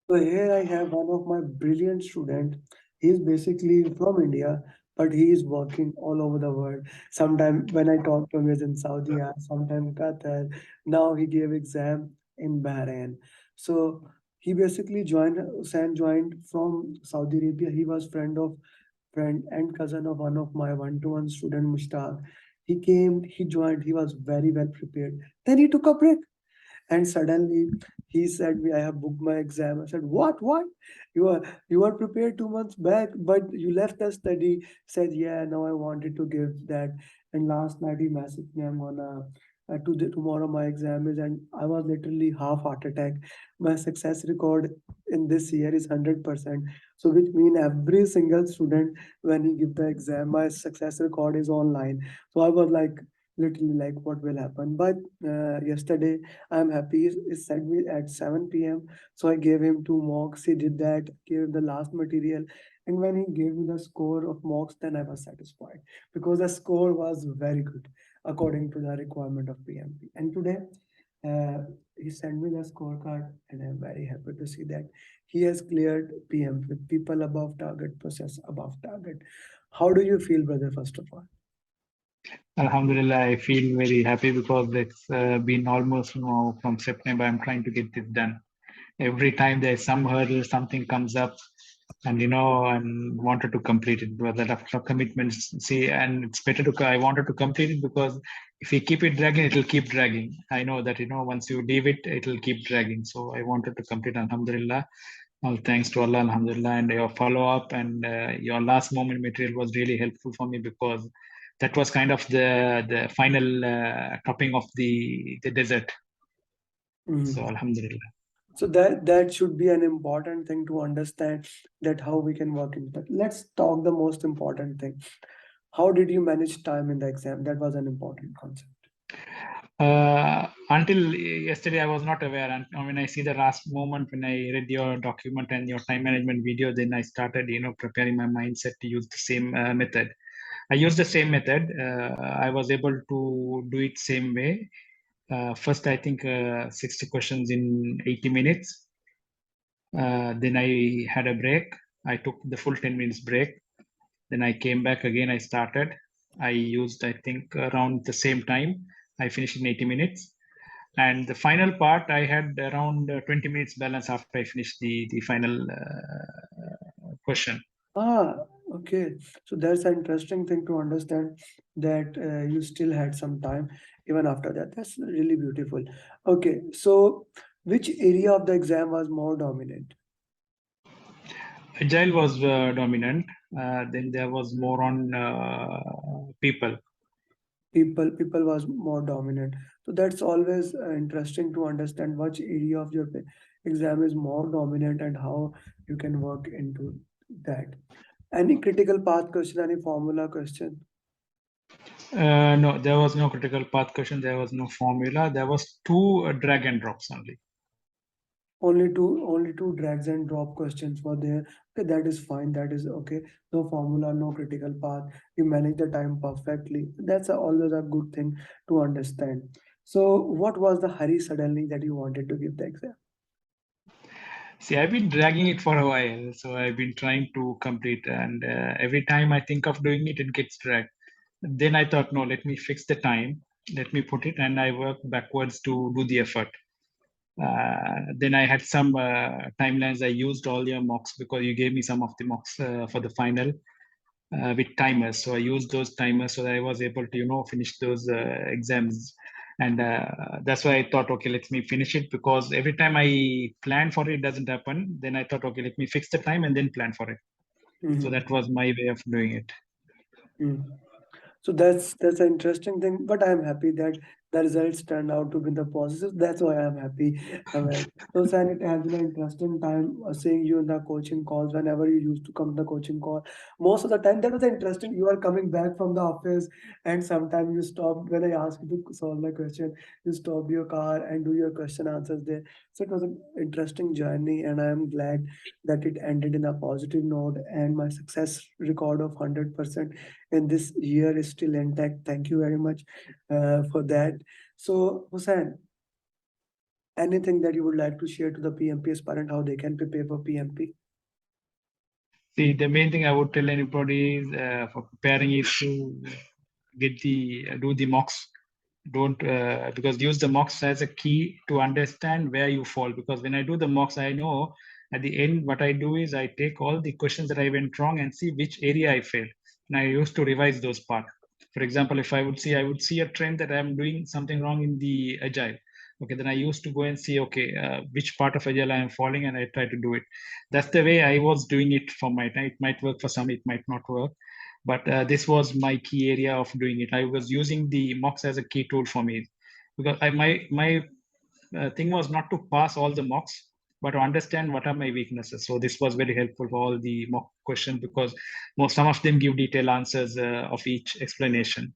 So here I have one of my brilliant students. He's basically from India, but he is working all over the world. Sometimes when I talk to him, he's in Saudi, sometimes Qatar. Now he gave exam in Bahrain. So he basically joined. Hussain joined from Saudi Arabia. He was friend and cousin of one of my one-to-one student, Mushtaq. He came, he joined. He was very well prepared. Then he took a break. And suddenly he said me, I have booked my exam. I said, what? You are prepared 2 months back, but you left the study. Said, yeah, now I wanted to give that. And last night he messaged me, I'm gonna tomorrow my exam is, and I was literally half heart attack. My success record in this year is 100%. So which mean every single student when he give the exam, my success record is online. So I was like literally like what will happen. But yesterday I'm happy. He sent me at 7 p.m. So I gave him two mocks. He did that, gave him the last material. And when he gave me the score of mocks, then I was satisfied because the score was very good according to the requirement of PMP. And today, uh, he sent me the scorecard, and I'm very happy to see that he has cleared PM with people above target, process above target. How do you feel, brother, first of all? Alhamdulillah, I feel very happy because it's been almost from September. I'm trying to get this done. Every time there's some hurdle, something comes up, and and wanted to complete it. But that after commitments, see, and it's better to. I wanted to complete it because if you keep it dragging, it'll keep dragging. I know that once you leave it, it'll keep dragging. So I wanted to complete. Alhamdulillah. All thanks to Allah, Alhamdulillah, and your follow up and your last moment material was really helpful for me because that was kind of the final topping of the desert. So Mhm. Alhamdulillah. So that should be an important thing to understand that how we can work in that. Let's talk the most important thing. How did you manage time in the exam? That was an important concept. Until yesterday, I was not aware. And when I see the last moment, when I read your document and your time management video, then I started, preparing my mindset to use the same method. I used the same method. I was able to do it same way. First, I think 60 questions in 80 minutes. Then I had a break. I took the full 10 minutes break. Then I came back again. I started. I used, I think, around the same time. I finished in 80 minutes. And the final part, I had around 20 minutes balance after I finished the final question. Ah, okay. So that's an interesting thing to understand that you still had some time even after that. That's really beautiful. Okay, so which area of the exam was more dominant? Agile was dominant. Then there was more on people. People was more dominant. So that's always interesting to understand which area of your exam is more dominant and how you can work into that. Any critical path question, any formula question? No, there was no critical path question. There was no formula. There was two drag and drops only. Only two drags and drop questions were there. Okay, that is fine. That is okay. No formula, no critical path. You manage the time perfectly. That's always a good thing to understand. So, what was the hurry suddenly that you wanted to give the exam? See, I've been dragging it for a while, so I've been trying to complete, and every time I think of doing it, it gets dragged. Then I thought, no, let me fix the time, let me put it, and I work backwards to do the effort. Then I had some timelines. I used all your mocks because you gave me some of the mocks for the final with timers. So I used those timers so that I was able to, finish those exams. And that's why I thought, okay, let me finish it because every time I plan for it, it doesn't happen. Then I thought, okay, let me fix the time and then plan for it. So that Mhm. was my way of doing it. Mm. So that's an interesting thing, but I'm happy that the results turned out to be the positive. That's why I'm happy. So, San, it has been an interesting time seeing you in the coaching calls whenever you used to come to the coaching call. Most of the time, that was interesting. You are coming back from the office, and sometimes you stopped when I asked you to solve my question. You stopped your car and do your question answers there. So it was an interesting journey, and I am glad that it ended in a positive note. And my success record of 100% in this year is still intact. Thank you very much for that. So, Hussein, Anything that you would like to share to the PMP aspirant, how they can prepare for PMP? See, the main thing I would tell anybody is for preparing is to get the do the mocks. Don't because use the mocks as a key to understand where you fall. Because when I do the mocks, I know at the end what I do is I take all the questions that I went wrong and see which area I failed, and I used to revise those parts. For example, if I would see a trend that I'm doing something wrong in the agile. Okay, then I used to go and see, okay, which part of agile I am falling, and I try to do it. That's the way I was doing it for my time. It might work for some, it might not work, but this was my key area of doing it. I was using the mocks as a key tool for me, because my thing was not to pass all the mocks, but to understand what are my weaknesses. So this was very helpful for all the mock questions, because some of them give detailed answers of each explanation.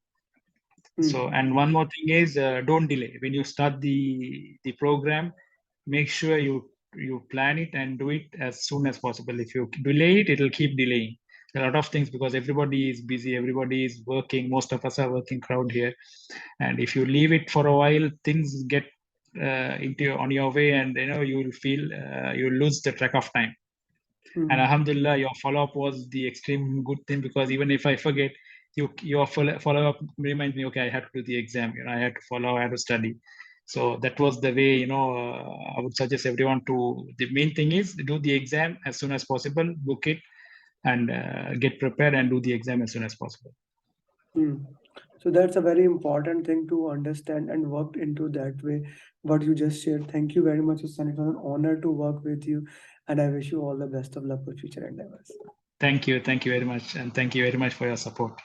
So, Hmm. and one more thing is, don't delay when you start the program. Make sure you plan it and do it as soon as possible. If you delay it, it'll keep delaying a lot of things, because everybody is busy, everybody is working. Most of us are working crowd here, and if you leave it for a while, things get on your way, and you will feel you lose the track of time. And Hmm. alhamdulillah, your follow-up was the extreme good thing, because even if I forget, your follow-up reminds me, okay, I had to do the exam, I had to follow, I had to study. So that was the way, I would suggest everyone to, the main thing is do the exam as soon as possible, book it, and get prepared and do the exam as soon as possible. Hmm. So that's a very important thing to understand and work into that way. What you just shared. Thank you very much, Hussain. It was an honor to work with you, and I wish you all the best of luck for future endeavors. Thank you very much, and thank you very much for your support.